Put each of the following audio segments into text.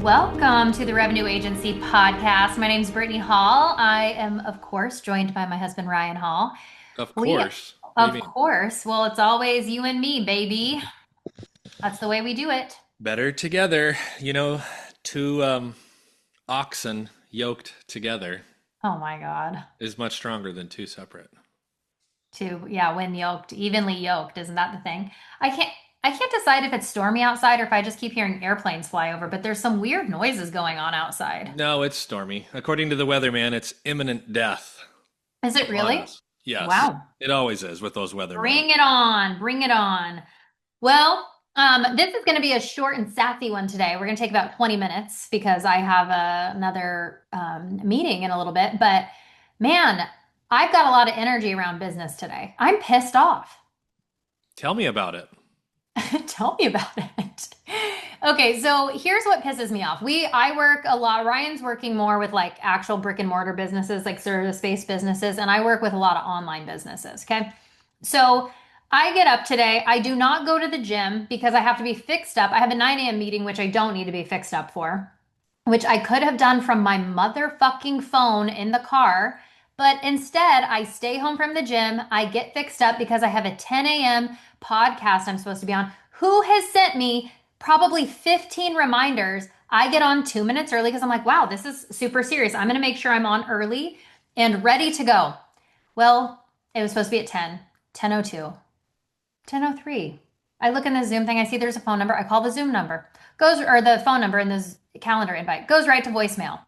Welcome to the Revenue Agency podcast. My name is Brittany Hall. I am, of course, joined by my husband, Ryan Hall. Of We, course. What do you of mean? course, well, it's always you and me, baby. That's the way we do it. Better together. Two oxen yoked together Oh my God. is much stronger than two separate. Yeah, when yoked, evenly yoked, isn't that the thing? I can't, I can't decide if it's stormy outside or if I just keep hearing airplanes fly over, but there's some weird noises going on outside. No, it's stormy. According to the weatherman, it's imminent death Is it upon really? us. Yes, Wow. it always is with those weathermen. Bring it on. Bring it on. Well, this is going to be a short and sassy one today. We're going to take about 20 minutes because I have another meeting in a little bit. But man, I've got a lot of energy around business today. I'm pissed off. Tell me about it. Tell me about it. Okay, so here's what pisses me off. I work a lot. Ryan's working more with like actual brick and mortar businesses, like service-based businesses, and I work with a lot of online businesses. Okay. So I get up today. I do not go to the gym because I have to be fixed up. I have a 9 a.m. meeting, which I don't need to be fixed up for, which I could have done from my motherfucking phone in the car. But instead, I stay home from the gym. I get fixed up because I have a 10 a.m. podcast I'm supposed to be on. Who has sent me probably 15 reminders? I get on 2 minutes early because I'm like, wow, this is super serious. I'm going to make sure I'm on early and ready to go. Well, it was supposed to be at 10, 10:02. 10:03. I look in the Zoom thing. I see there's a phone number. I call the Zoom number. Goes or the phone number in this calendar invite goes right to voicemail.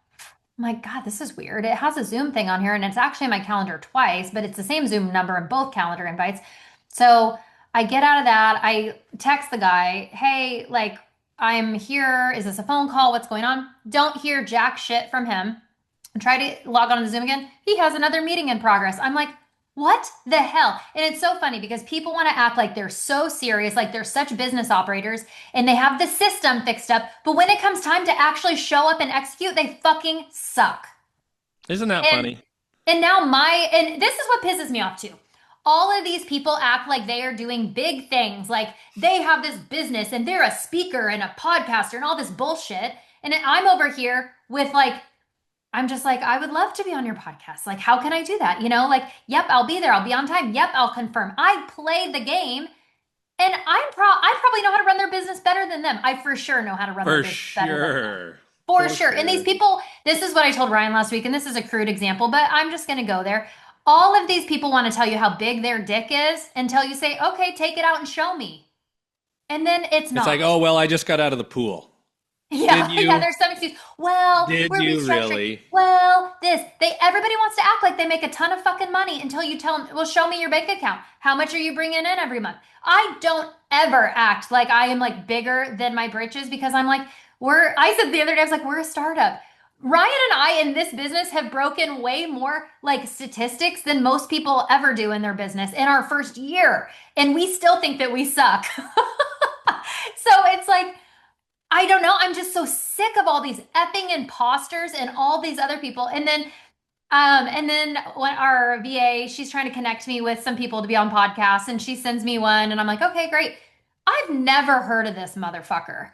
I'm like, God, this is weird. It has a Zoom thing on here, and it's actually in my calendar twice, but it's the same Zoom number in both calendar invites. So I get out of that. I text the guy, hey, like, I'm here. Is this a phone call? What's going on? Don't hear jack shit from him. I try to log on to Zoom again. He has another meeting in progress. I'm like, what the hell? And it's so funny because people want to act like they're so serious, like they're such business operators and they have the system fixed up. But when it comes time to actually show up and execute, they fucking suck. Isn't that And funny? and this is what pisses me off too. All of these people act like they are doing big things, like they have this business and they're a speaker and a podcaster and all this bullshit. And I'm over here with like I'm just like, I would love to be on your podcast. Like, how can I do that? Like, yep, I'll be there. I'll be on time. Yep, I'll confirm. I play the game and I probably know how to run their business better than them. I for sure know how to run their For business better than them. sure. For For sure. And these sure. people, this is what I told Ryan last week, and this is a crude example, but I'm just going to go there. All of these people want to tell you how big their dick is until you say, okay, take it out and show me. And then it's It's like, not. oh, well, I just got out of the pool. Did Yeah, yeah, you? there's some excuse. Well, Did we're you restructuring. really? Well, everybody wants to act like they make a ton of fucking money until you tell them, well, show me your bank account. How much are you bringing in every month? I don't ever act like I am like bigger than my britches because I'm like, I said the other day, I was like, we're a startup. Ryan and I in this business have broken way more like statistics than most people ever do in their business in our first year. And we still think that we suck. So it's like, I don't know. I'm just so sick of all these effing imposters and all these other people. And then when our VA, she's trying to connect me with some people to be on podcasts, and she sends me one, and I'm like, okay, great. I've never heard of this motherfucker.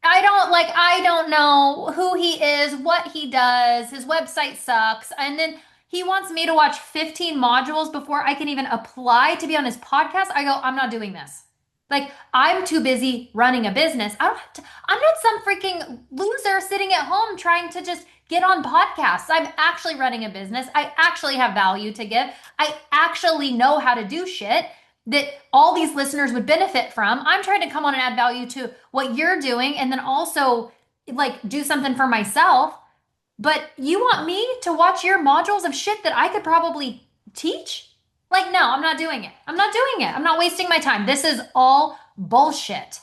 I don't know who he is, what he does. His website sucks, and then he wants me to watch 15 modules before I can even apply to be on his podcast. I go, I'm not doing this. Like, I'm too busy running a business. I'm not some freaking loser sitting at home trying to just get on podcasts. I'm actually running a business. I actually have value to give. I actually know how to do shit that all these listeners would benefit from. I'm trying to come on and add value to what you're doing and then also like do something for myself. But you want me to watch your modules of shit that I could probably teach? Like, no, I'm not doing it. I'm not doing it. I'm not wasting my time. This is all bullshit.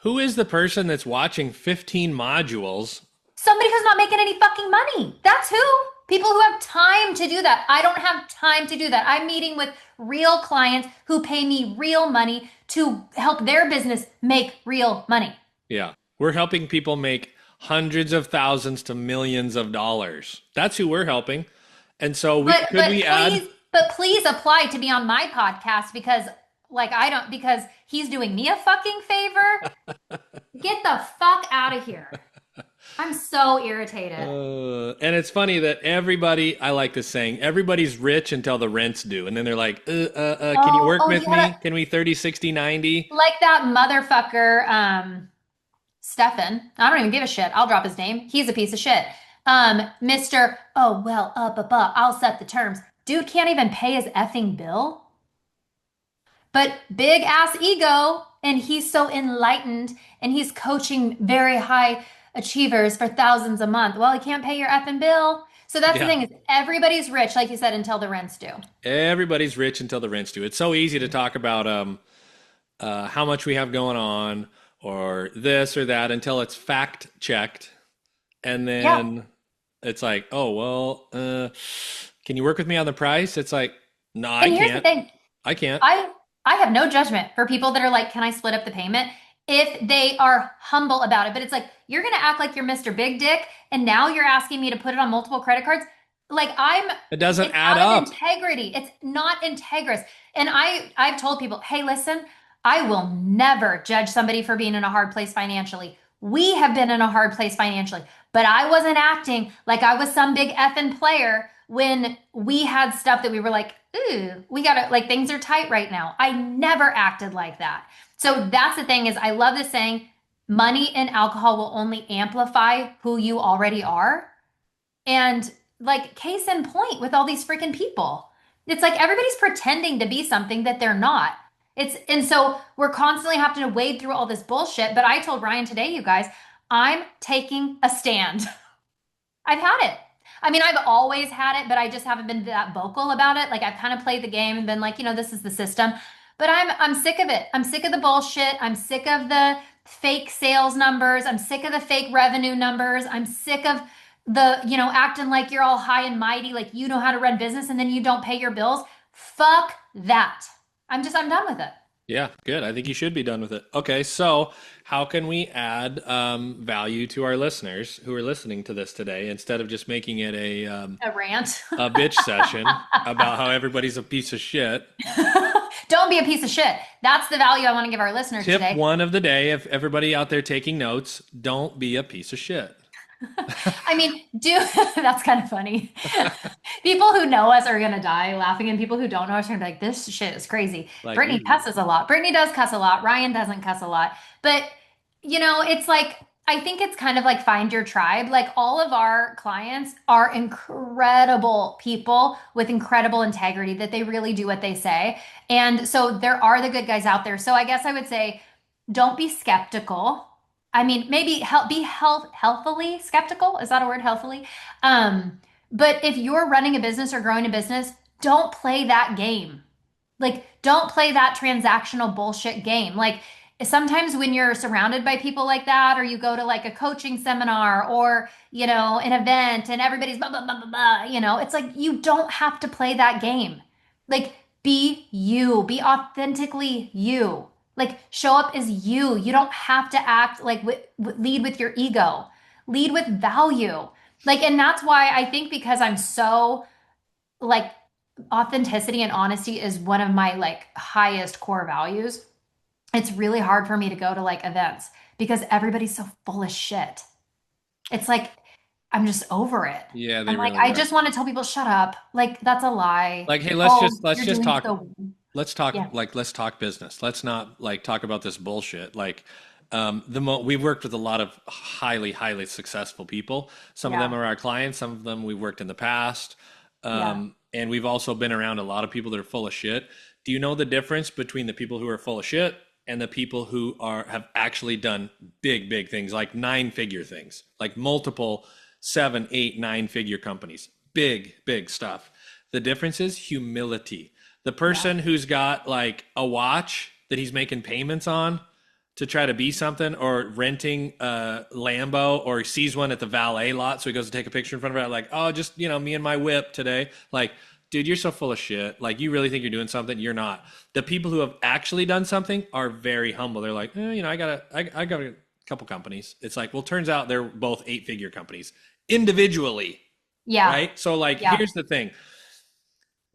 Who is the person that's watching 15 modules? Somebody who's not making any fucking money. That's who. People who have time to do that. I don't have time to do that. I'm meeting with real clients who pay me real money to help their business make real money. Yeah. We're helping people make hundreds of thousands to millions of dollars. That's who we're helping. And so we But could but we add please but please apply to be on my podcast because because he's doing me a fucking favor. Get the fuck out of here. I'm so irritated. And it's funny that everybody, I like this saying, everybody's rich until the rent's due. And then they're like, can you Oh, work oh with yeah, me? Can we 30, 60, 90? like that motherfucker, Stefan. I don't even give a shit. I'll drop his name. He's a piece of shit. Mr. Oh well, I'll set the terms. Dude can't even pay his effing bill. But big ass ego, and he's so enlightened, and he's coaching very high achievers for thousands a month. Well, he can't pay your effing bill. So that's the Yeah. thing is everybody's rich, like you said, until the rent's due. Everybody's rich until the rent's due. It's so easy to talk about how much we have going on or this or that until it's fact checked. And Yeah. then it's like, oh, well, can you work with me on the price? It's like, no, I And here's the can't. thing. I can't. I I have no judgment for people that are like, can I split up the payment? If they are humble about it. But it's like, you're gonna act like you're Mr. Big Dick, and now you're asking me to put it on multiple credit cards. Like It doesn't it's add out of up. integrity. It's not integrous. And I've told people, hey, listen, I will never judge somebody for being in a hard place financially. We have been in a hard place financially, but I wasn't acting like I was some big effing player when we had stuff that we were like, ooh, we gotta, like, things are tight right now. I never acted like that. So that's the thing is, I love this saying, money and alcohol will only amplify who you already are. And like, case in point with all these freaking people, it's like everybody's pretending to be something that they're not. And so we're constantly having to wade through all this bullshit. But I told Ryan today, you guys, I'm taking a stand. I've had it. I mean, I've always had it, but I just haven't been that vocal about it. Like I've kind of played the game and been like, this is the system. But I'm sick of it. I'm sick of the bullshit. I'm sick of the fake sales numbers. I'm sick of the fake revenue numbers. I'm sick of acting like you're all high and mighty, like you know how to run business and then you don't pay your bills. Fuck that. I'm done with it. Yeah, good. I think you should be done with it. Okay, so how can we add value to our listeners who are listening to this today instead of just making it A rant. a bitch session about how everybody's a piece of shit? Don't be a piece of shit. That's the value I want to give our listeners Tip today. one of the day, if everybody out there taking notes, don't be a piece of shit. I mean, that's kind of funny. People who know us are gonna die laughing, and people who don't know us are gonna be like, "This shit is crazy." Like, Brittany ooh. cusses a lot. Brittany does cuss a lot. Ryan doesn't cuss a lot. But it's like I think it's kind of like find your tribe. Like all of our clients are incredible people with incredible integrity that they really do what they say. And so there are the good guys out there. So I guess I would say don't be skeptical. I mean, maybe healthily skeptical. Is that a word? Healthily. But if you're running a business or growing a business, don't play that game. Like, don't play that transactional bullshit game. Like, sometimes when you're surrounded by people like that, or you go to like a coaching seminar or, an event and everybody's blah, blah, blah, blah, blah, it's like you don't have to play that game. Like, be you, be authentically you. Like, show up as you. You don't have to act like lead with your ego, lead with value. Like, and that's why I think because I'm so like authenticity and honesty is one of my like highest core values. It's really hard for me to go to like events because everybody's so full of shit. It's like I'm just over it. Yeah, they I'm like, really I are. just want to tell people, shut up. Like, that's a lie. Like, hey, Oh, let's you're just doing talk. so. Yeah, Let's talk business. Let's not like talk about this bullshit. Like, we've worked with a lot of highly successful people. Some of them yeah, are our clients. Some of them we've worked in the past. yeah. And we've also been around a lot of people that are full of shit. Do you know the difference between the people who are full of shit and the people who have actually done big things, like nine-figure things, like multiple seven, eight, nine-figure companies, big stuff? The difference is humility. The Yeah. person who's got like a watch that he's making payments on to try to be something, or renting a Lambo, or he sees one at the valet lot, so he goes to take a picture in front of it, like, oh, just me and my whip today. Like, dude, you're so full of shit. Like, you really think you're doing something? You're not. The people who have actually done something are very humble. They're like, I got a couple companies. It's like, well, turns out they're both eight-figure companies individually, Yeah. right? So, like, Yeah. here's the thing: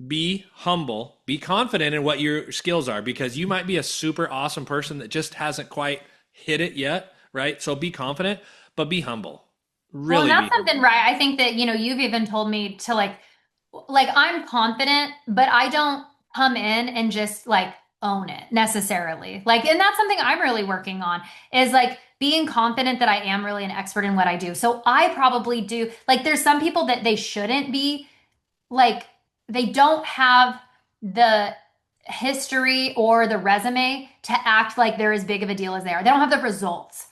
be humble, be confident in what your skills are, because you might be a super awesome person that just hasn't quite hit it yet, right? So be confident, but be humble. Well, and Really that's be something, right? I think that, you've even told me to like I'm confident, but I don't come in and just like own it necessarily. Like, and that's something I'm really working on is like being confident that I am really an expert in what I do. So I probably do, like, there's some people that they shouldn't be, like, they don't have the history or the resume to act like they're as big of a deal as they are. They don't have the results.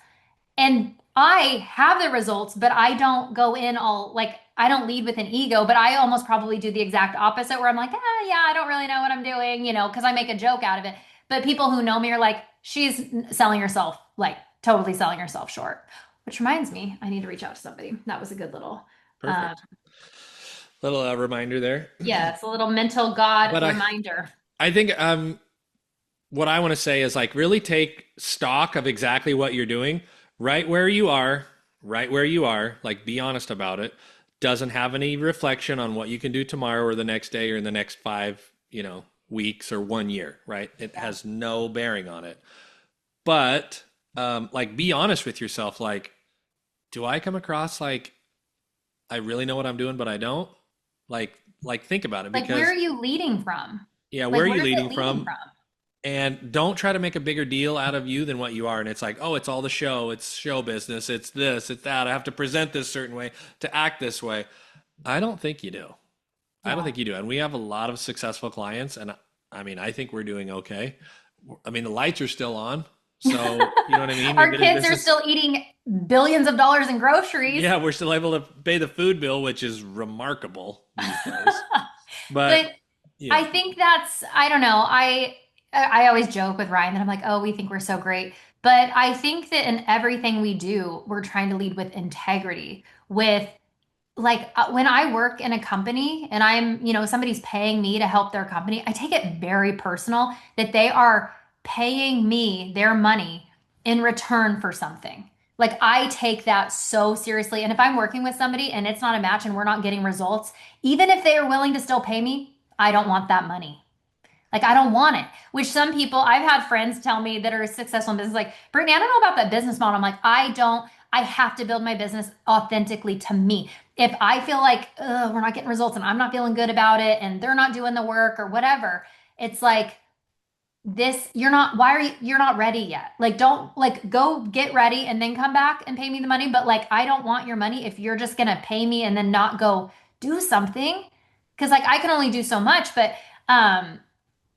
And I have the results, but I don't go in all like I don't lead with an ego, but I almost probably do the exact opposite where I'm like, yeah, I don't really know what I'm doing, because I make a joke out of it. But people who know me are like, she's selling herself, like totally selling herself short. Which reminds me, I need to reach out to somebody. That was a good little, um, perfect. Little reminder there. yeah, it's a little mental God But reminder. I think what I want to say is like really take stock of exactly what you're doing right where you are, right where you are, like be honest about it. Doesn't have any reflection on what you can do tomorrow or the next day or in the next 5, weeks or 1 year, right? It Yeah. has no bearing on it. But like be honest with yourself. Like, do I come across like I really know what I'm doing, but I don't? Like think about it Like, where are because you leading from? yeah, Like, where are you where's it leading leading from? from? And don't try to make a bigger deal out of you than what you are. And it's like, oh, it's all the show. It's show business. It's this, it's that. I have to present this certain way to act this way. I don't think you do. I don't Yeah. think you do. And we have a lot of successful clients. And I mean, I think we're doing okay. I mean, the lights are still on. So, you know what I mean? Our kids This are is, still eating billions of dollars in groceries. yeah, we're still able to pay the food bill, which is remarkable these days. But But I yeah. think I don't know. I always joke with Ryan that I'm like, "Oh, we think we're so great." But I think that in everything we do, we're trying to lead with integrity, with like when I work in a company and somebody's paying me to help their company, I take it very personal that they are paying me their money in return for something. Like I take that so seriously. And if I'm working with somebody and it's not a match and we're not getting results, even if they are willing to still pay me, I don't want that money. Like I don't want it. Which some people, I've had friends tell me that are successful in business, like, Brittany, I don't know about that business model. I'm like, I don't, I have to build my business authentically to me. If I feel like we're not getting results and I'm not feeling good about it and they're not doing the work or whatever, it's like this, why are you're not ready yet? Like, don't like go get ready and then come back and pay me the money. But like, I don't want your money if you're just gonna pay me and then not go do something. Cause like I can only do so much, but um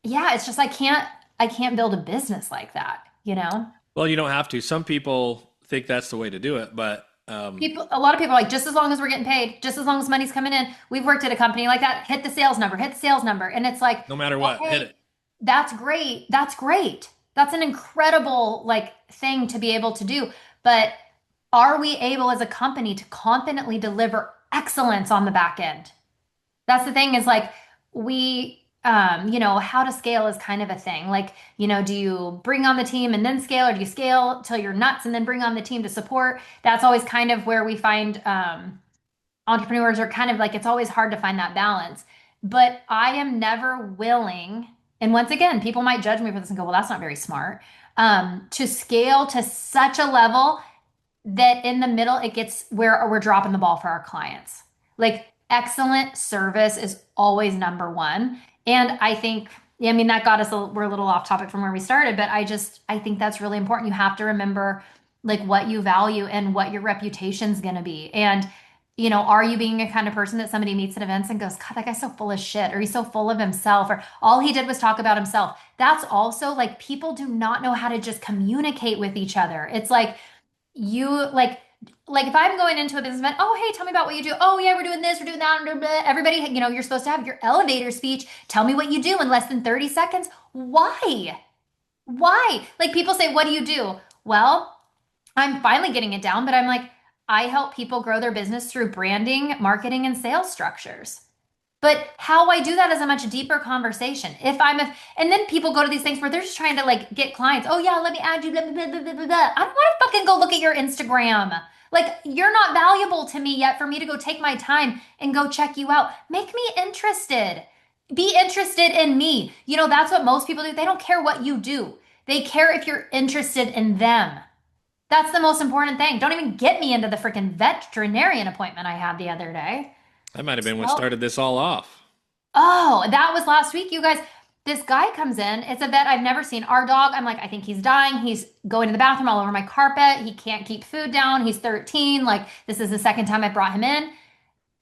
yeah, it's just I can't build a business like that, you know? Well, you don't have to. Some people think that's the way to do it, but A lot of people are like, just as long as we're getting paid, just as long as money's coming in. We've worked at a company like that, hit the sales number, hit the sales number. And it's like, no matter what, hit okay, it. that's great. That's great. That's an incredible like thing to be able to do. But are we able as a company to confidently deliver excellence on the back end? That's the thing is like how to scale is kind of a thing. Like, do you bring on the team and then scale, or do you scale till you're nuts and then bring on the team to support? That's always kind of where we find entrepreneurs are kind of like it's always hard to find that balance. But I am never willing, and once again, people might judge me for this and go, well, that's not very smart. To scale to such a level that in the middle it gets where we're dropping the ball for our clients. Like excellent service is always number one. And I think, yeah, I mean, that got us, we're a little off topic from where we started, but I think that's really important. You have to remember like what you value and what your reputation's going to be. And, are you being a kind of person that somebody meets at events and goes, God, that guy's so full of shit, or he's so full of himself, or all he did was talk about himself. That's also like people do not know how to just communicate with each other. It's you like if I'm going into a business event, oh hey, tell me about what you do. Oh yeah, we're doing this, we're doing that. Blah, blah. Everybody, you're supposed to have your elevator speech. Tell me what you do in less than 30 seconds. Why? Why? Like people say, what do you do? Well, I'm finally getting it down, but I'm like, I help people grow their business through branding, marketing, and sales structures. But how I do that is a much deeper conversation. And then people go to these things where they're just trying to like get clients. Oh yeah, let me add you. Blah, blah, blah, blah, blah, blah. I don't want to fucking go look at your Instagram. Like you're not valuable to me yet for me to go take my time and go check you out. Make me interested. Be interested in me. That's what most people do. They don't care what you do. They care if you're interested in them. That's the most important thing. Don't even get me into the freaking veterinarian appointment I had the other day. That might have been what So, started this all off. oh, that was last week, you guys. This guy comes in. It's a vet I've never seen. Our dog, I'm like, I think he's dying. He's going to the bathroom all over my carpet. He can't keep food down. He's 13. Like, this is the second time I brought him in.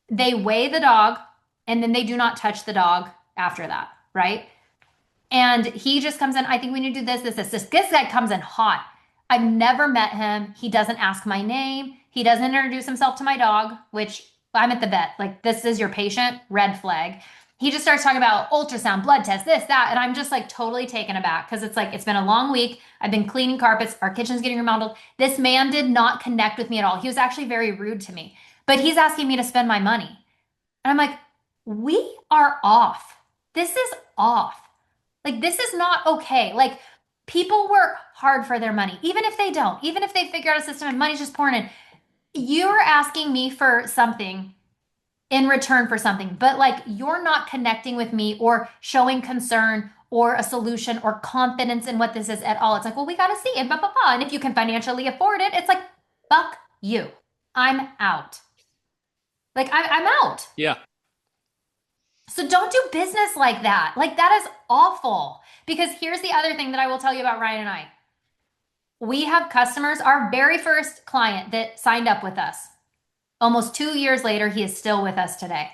They weigh the dog and then they do not touch the dog after that, right? And he just comes in. I think we need to do this. This guy comes in hot. I've never met him. He doesn't ask my name. He doesn't introduce himself to my dog, which I'm at the vet. Like, this is your patient, red flag. He just starts talking about ultrasound, blood test, this, that. And I'm just like totally taken aback because it's like, it's been a long week. I've been cleaning carpets. Our kitchen's getting remodeled. This man did not connect with me at all. He was actually very rude to me, but he's asking me to spend my money. And I'm like, we are off. This is off. Like, this is not okay. Like, people work hard for their money, even if they don't, even if they figure out a system and money's just pouring in. You're asking me for something in return for something, but like, you're not connecting with me or showing concern or a solution or confidence in what this is at all. It's like, well, we got to see it, blah, blah, blah. And if you can financially afford it, it's like, fuck you. I'm out. Like, I'm out. Yeah. So don't do business like that. Like, that is awful. Because here's the other thing that I will tell you about Ryan and I. We have customers, our very first client that signed up with us. Almost 2 years later, he is still with us today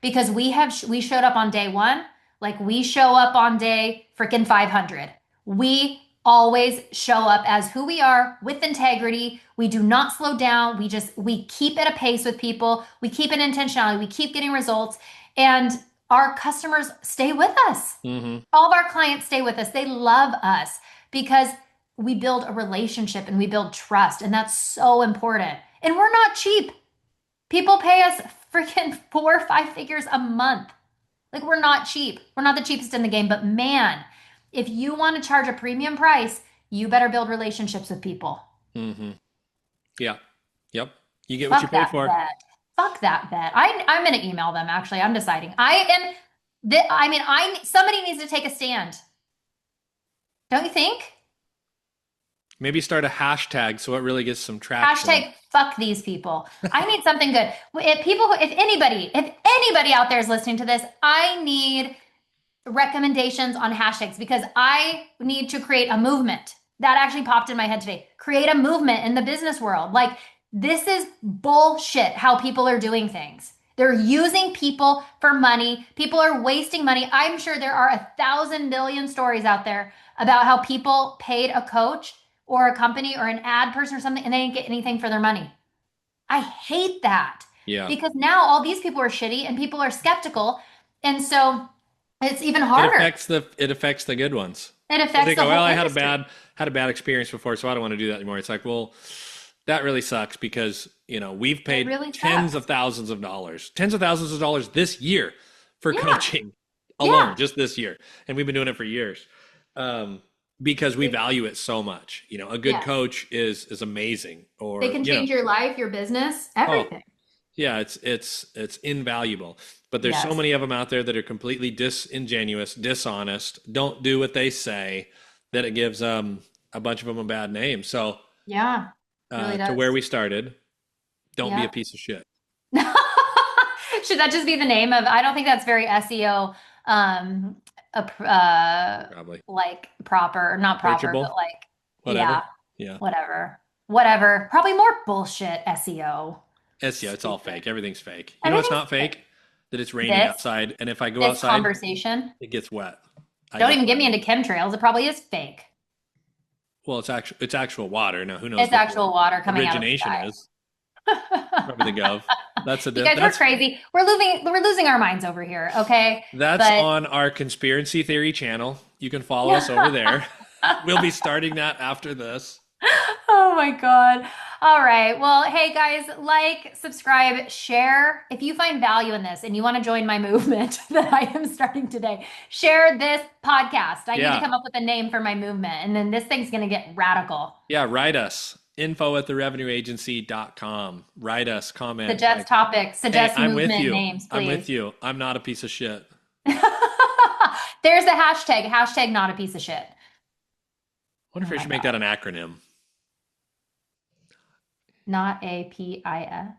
because we showed up on day one, like we show up on day freaking 500. We always show up as who we are with integrity. We do not slow down. We keep at a pace with people. We keep an intentionality. We keep getting results, and our customers stay with us. Mm-hmm. All of our clients stay with us. They love us because we build a relationship and we build trust, and that's so important. And we're not cheap. People pay us freaking 4 or 5 figures a month. Like, we're not cheap. We're not the cheapest in the game, but man, if you want to charge a premium price, you better build relationships with people. Mm-hmm. Yeah. Yep. You get what you Fuck pay that for. vet. Fuck that vet. I'm gonna email them actually. I'm deciding. I mean, somebody needs to take a stand. Don't you think? Maybe start a hashtag so it really gets some traction. Hashtag fuck these people. I need something good. If anybody out there is listening to this, I need recommendations on hashtags because I need to create a movement. That actually popped in my head today. Create a movement in the business world. Like, this is bullshit how people are doing things. They're using people for money. People are wasting money. I'm sure there are 1,000 million stories out there about how people paid a coach or a company or an ad person or something and they didn't get anything for their money. I hate that Yeah. because now all these people are shitty and people are skeptical. And so it's even It harder. affects the good ones. It They affects the go, well, whole I industry. had a bad experience before, so I don't want to do that anymore. It's like, well, that really sucks because, we've It paid really sucks. tens of thousands of dollars this year for Yeah. coaching alone, Yeah. just this year. And we've been doing it for years. Because we value it so much. A good Yes. coach is amazing They or, can change your life, your business, oh, everything. yeah, it's invaluable. But there's so Yes. many of them out there that are completely disingenuous, dishonest, don't do what they say, that it gives a bunch of them a bad name. So Yeah. Really to where does. we started, don't be a Yeah. piece of shit. Should that just be the name of, I don't think that's very SEO, um, Probably like proper, not proper, but searchable, like, whatever. yeah, Yeah, whatever. Whatever. Probably more bullshit SEO. it's all Stupid. fake. Everything's fake. You know what's Everything's not fake. fake? That it's raining This, outside, and if I go this outside, conversation. it gets wet. I Don't get even wet. get me into chemtrails. It probably is fake. Well, it's actual water. Now, who knows It's what the actual water coming out of the origination sky. is? Probably the Gov. That's a You guys, we're that's crazy. We're losing our minds over here, okay? that's But on our conspiracy theory channel. You can follow us over there. We'll be starting that after this. oh my God. All right. Well, hey guys, like, subscribe, share. If you find value in this and you want to join my movement that I am starting today, share this podcast. I need to Yeah. come up with a name for my movement, and then this thing's going to get radical. Yeah, write us. info@therevenueagency.com. Write us, comment, Suggest like, topics, hey, suggest I'm with movement you. names, I'm with please. you. I'm not a piece of shit. There's the hashtag, hashtag not a piece of shit. Wonder Oh if we my should make that God. an acronym. Not a POS.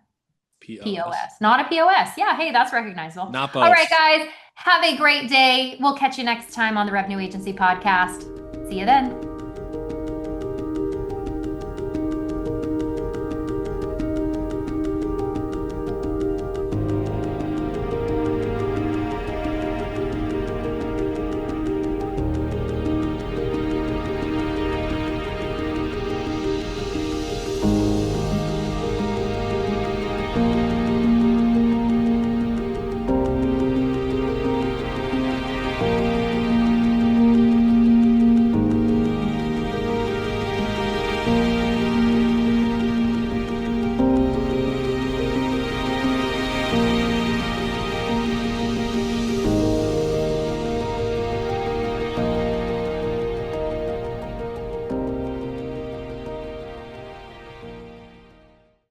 POS. Not a POS. Yeah, hey, that's recognizable. Not All right, both. guys, have a great day. We'll catch you next time on the Revenue Agency podcast. See you then.